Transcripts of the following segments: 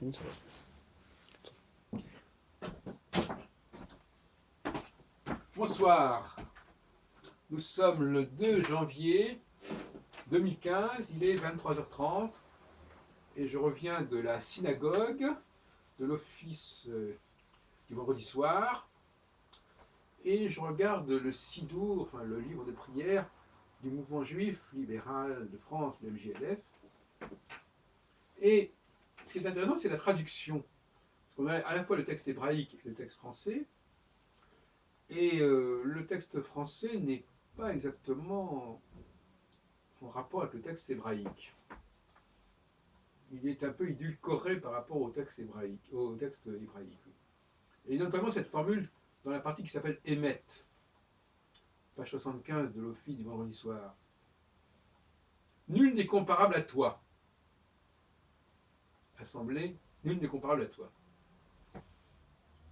Une seule. Bonsoir, nous sommes le 2 janvier 2015, il est 23h30 et je reviens de la synagogue, de l'office du vendredi soir et je regarde le Sidour, enfin le livre de prière du mouvement juif libéral de France, le MJLF. Et ce qui est intéressant, c'est la traduction. Parce qu'on a à la fois le texte hébraïque et le texte français. Et le texte français n'est pas exactement en rapport avec le texte hébraïque. Il est un peu édulcoré par rapport au texte hébraïque. Et notamment cette formule dans la partie qui s'appelle Émet, page 75 de l'office du vendredi soir. Nul n'est comparable à toi. Assemblée, nul n'est comparable à toi.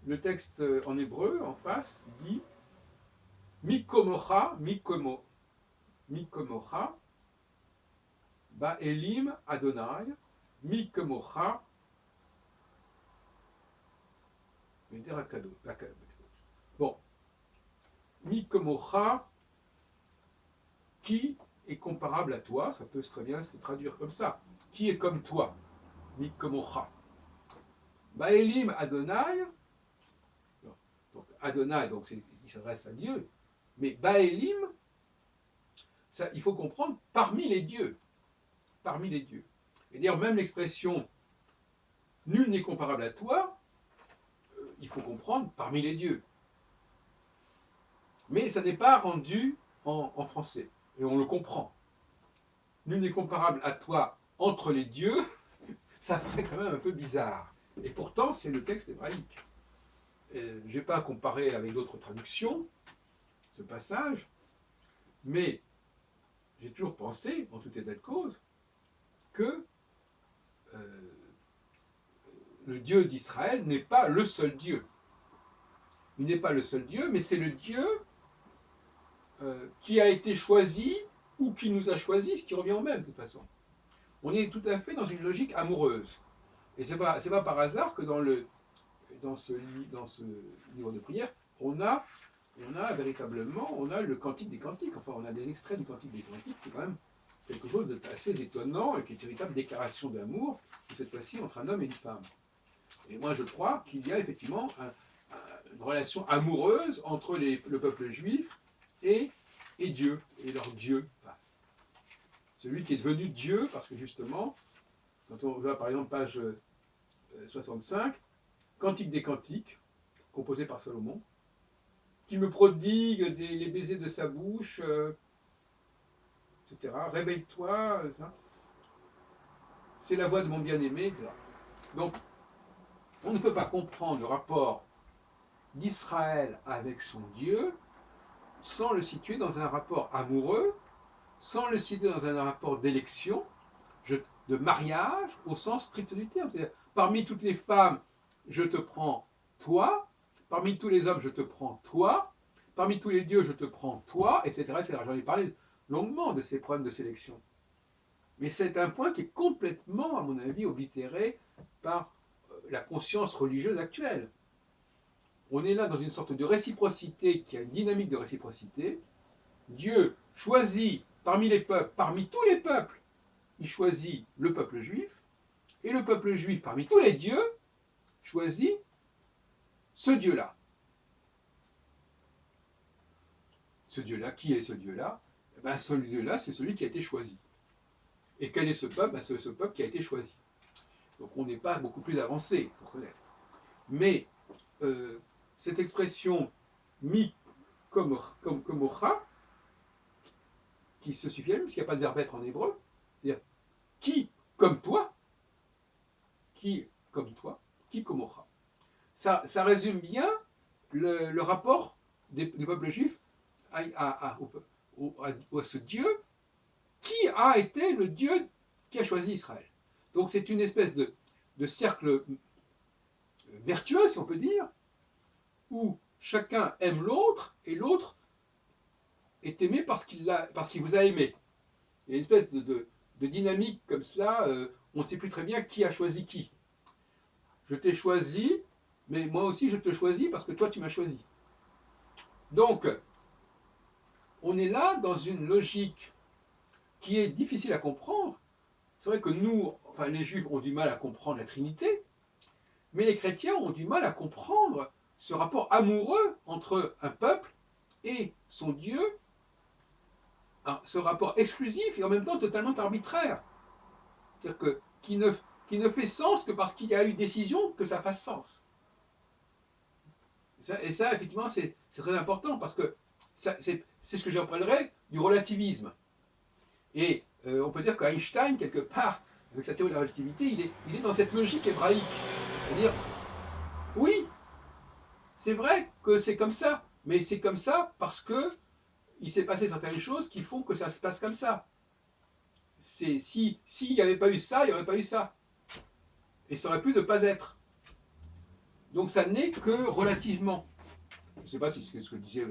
Le texte en hébreu, en face, dit Mikomocha, Mikomocha, Ba'elim Adonai, Mikomocha, Bon, Mikomocha, qui est comparable à toi, ça peut très bien se traduire comme ça. Qui est comme toi, Mikomocha. Ba'elim Adonai, donc Adonai, donc il s'adresse à Dieu, mais Ba'elim, ça, il faut comprendre parmi les dieux. Parmi les dieux. Et d'ailleurs, même l'expression nul n'est comparable à toi, il faut comprendre parmi les dieux. Mais ça n'est pas rendu en français. Et on le comprend. Nul n'est comparable à toi entre les dieux, ça ferait quand même un peu bizarre. Et pourtant, c'est le texte hébraïque. Je ne vais pas comparer avec d'autres traductions, ce passage, mais j'ai toujours pensé, en tout état de cause, que le Dieu d'Israël n'est pas le seul Dieu. Il n'est pas le seul Dieu, mais c'est le Dieu qui a été choisi ou qui nous a choisi, ce qui revient au même de toute façon. On est tout à fait dans une logique amoureuse. Et ce n'est pas par hasard que dans ce livre de prière, on a véritablement le cantique des cantiques. Enfin, on a des extraits du cantique des cantiques, qui est quand même quelque chose d'assez étonnant et qui est une véritable déclaration d'amour, cette fois-ci entre un homme et une femme. Et moi, je crois qu'il y a effectivement une relation amoureuse entre le peuple juif et Dieu, et leur Dieu. Enfin, celui qui est devenu Dieu, parce que justement, quand on voit par exemple page 65, Cantique des Cantiques, composé par Salomon, qui me prodigue les baisers de sa bouche, etc. Réveille-toi, c'est la voix de mon bien-aimé, etc. Donc, on ne peut pas comprendre le rapport d'Israël avec son Dieu sans le situer dans un rapport amoureux, sans le situer dans un rapport d'élection, de mariage au sens strict du terme. C'est-à-dire, parmi toutes les femmes, je te prends toi, parmi tous les hommes, je te prends toi, parmi tous les dieux, je te prends toi, etc. etc. J'en ai parlé longuement de ces problèmes de sélection. Mais c'est un point qui est complètement, à mon avis, oblitéré par la conscience religieuse actuelle. On est là dans une sorte de réciprocité qui a une dynamique de réciprocité. Dieu choisit parmi les peuples, parmi tous les peuples, il choisit le peuple juif, et le peuple juif, parmi tous les dieux, choisit ce Dieu-là. Ce Dieu-là, qui est ce Dieu-là? Ce Dieu-là, c'est celui qui a été choisi. Et quel est ce peuple? C'est ce peuple qui a été choisi. Donc on n'est pas beaucoup plus avancé, il faut reconnaître. Mais cette expression mi comme ocha, qui se suffit à lui, parce qu'il n'y a pas de verbe être en hébreu, c'est-à-dire qui comme toi, qui comme toi, qui comme ocha. Ça résume bien le rapport du peuple juif à ce Dieu qui a été le Dieu qui a choisi Israël. Donc c'est une espèce de cercle vertueux, si on peut dire, où chacun aime l'autre et l'autre est aimé parce qu'il vous a aimé. Il y a une espèce de dynamique comme cela, on ne sait plus très bien qui a choisi qui. je t'ai choisi, mais moi aussi je te choisis parce que toi tu m'as choisi. Donc, on est là dans une logique qui est difficile à comprendre. C'est vrai que nous, enfin les Juifs ont du mal à comprendre la Trinité, mais les chrétiens ont du mal à comprendre ce rapport amoureux entre un peuple et son Dieu, ce rapport exclusif et en même temps totalement arbitraire. C'est-à-dire que, qui ne fait sens que parce qu'il y a eu décision que ça fasse sens. Et ça effectivement, c'est très important parce que c'est ce que j'appellerais du relativisme. Et on peut dire qu'Einstein, quelque part, avec sa théorie de la relativité, il est dans cette logique hébraïque. C'est-à-dire, oui, c'est vrai que c'est comme ça, mais c'est comme ça parce que il s'est passé certaines choses qui font que ça se passe comme ça. S'il n'y avait pas eu ça, il n'y aurait pas eu ça. Et ça aurait pu ne pas être. Donc ça n'est que relativement. Je ne sais pas si c'est ce que disait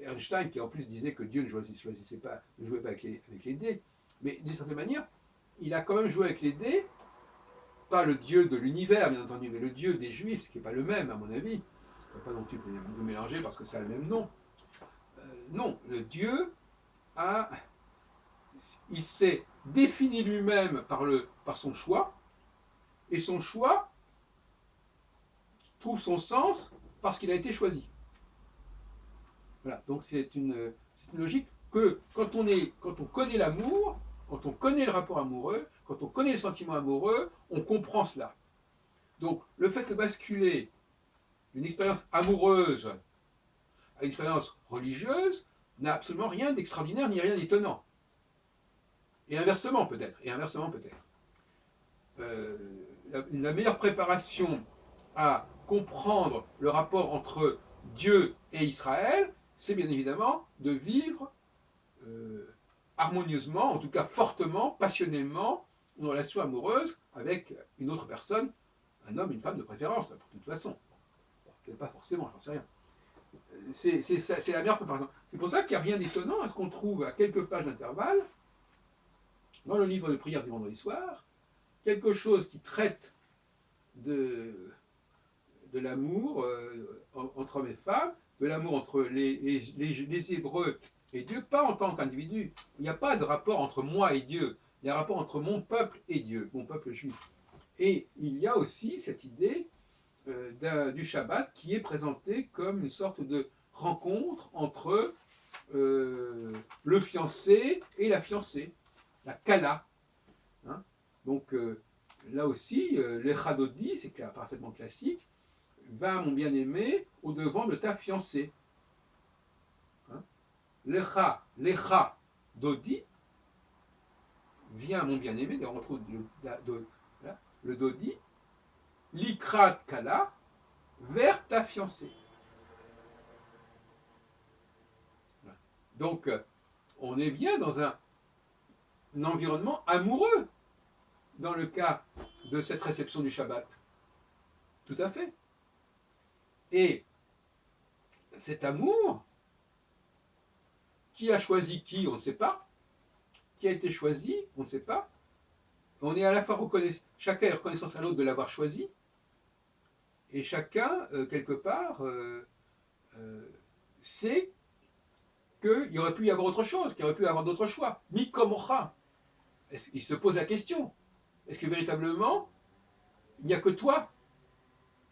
Einstein, qui en plus disait que Dieu ne choisissait pas, ne jouait pas avec les dés. Mais d'une certaine manière, il a quand même joué avec les dés, pas le Dieu de l'univers, bien entendu, mais le Dieu des Juifs, ce qui n'est pas le même, à mon avis. Il ne faut pas non plus vous mélanger parce que ça a le même nom. Non, le Dieu a, il s'est défini lui-même par son choix, et son choix trouve son sens parce qu'il a été choisi. Voilà, donc c'est une logique que quand on connaît l'amour, quand on connaît le rapport amoureux, quand on connaît le sentiment amoureux, on comprend cela. Donc le fait de basculer d'une expérience amoureuse à une expérience religieuse n'a absolument rien d'extraordinaire ni rien d'étonnant. Et inversement peut-être. Euh, la meilleure préparation à comprendre le rapport entre Dieu et Israël, c'est bien évidemment de vivre harmonieusement, en tout cas fortement, passionnément, une relation amoureuse avec une autre personne, un homme, une femme de préférence, de toute façon. Bon, pas forcément, j'en sais rien. C'est la meilleure préparation. C'est pour ça qu'il n'y a rien d'étonnant à ce qu'on trouve à quelques pages d'intervalle, dans le livre de prière du vendredi soir, quelque chose qui traite de l'amour entre hommes et femmes, de l'amour entre les Hébreux et Dieu, pas en tant qu'individu. Il n'y a pas de rapport entre moi et Dieu. Il y a un rapport entre mon peuple et Dieu, mon peuple juif. Et il y a aussi cette idée du Shabbat qui est présentée comme une sorte de rencontre entre le fiancé et la fiancée, la Kala. Hein. Donc là aussi, l'Echadodi, c'est parfaitement classique, va, mon bien-aimé, au-devant de ta fiancée. Hein? Lecha Dodi, viens, mon bien-aimé, on retrouve le Dodi, Likrat Kala, vers ta fiancée. Donc, on est bien dans un environnement amoureux dans le cas de cette réception du Shabbat. Tout à fait. Et cet amour, qui a choisi qui, on ne sait pas. Qui a été choisi, on ne sait pas. On est à la fois reconnaissant, chacun est reconnaissance à l'autre de l'avoir choisi, et chacun, quelque part, sait qu'il aurait pu y avoir autre chose, qu'il aurait pu y avoir d'autres choix. Mikomocha. Il se pose la question, est-ce que véritablement, il n'y a que toi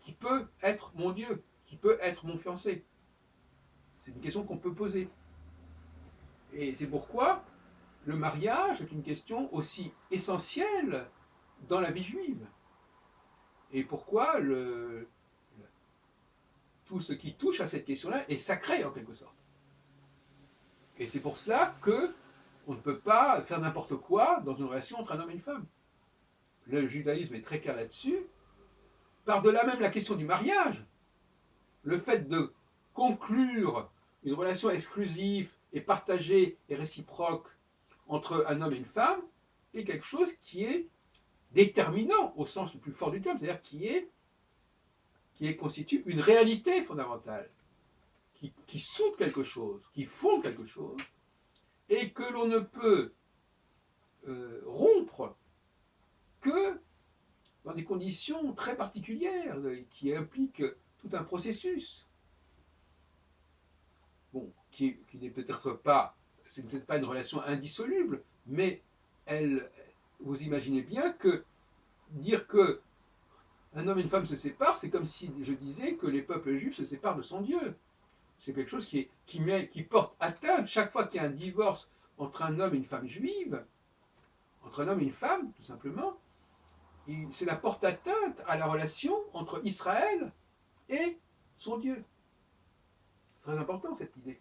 qui peut être mon Dieu, qui peut être mon fiancé? C'est une question qu'on peut poser. Et c'est pourquoi le mariage est une question aussi essentielle dans la vie juive. Et pourquoi tout ce qui touche à cette question-là est sacré en quelque sorte. Et c'est pour cela que on ne peut pas faire n'importe quoi dans une relation entre un homme et une femme. Le judaïsme est très clair là-dessus. Par-delà même la question du mariage, le fait de conclure une relation exclusive et partagée et réciproque entre un homme et une femme est quelque chose qui est déterminant au sens le plus fort du terme, c'est-à-dire qui constitue une réalité fondamentale, qui soude quelque chose, qui fonde quelque chose, et que l'on ne peut rompre que dans des conditions très particulières qui impliquent tout un processus. Bon, qui n'est peut-être pas, c'est peut-être pas une relation indissoluble, mais elle, vous imaginez bien que dire que un homme et une femme se séparent, c'est comme si je disais que les peuples juifs se séparent de son Dieu. C'est quelque chose qui porte atteinte chaque fois qu'il y a un divorce entre un homme et une femme juive, entre un homme et une femme, tout simplement. C'est la porte atteinte à la relation entre Israël et son Dieu. C'est très important cette idée.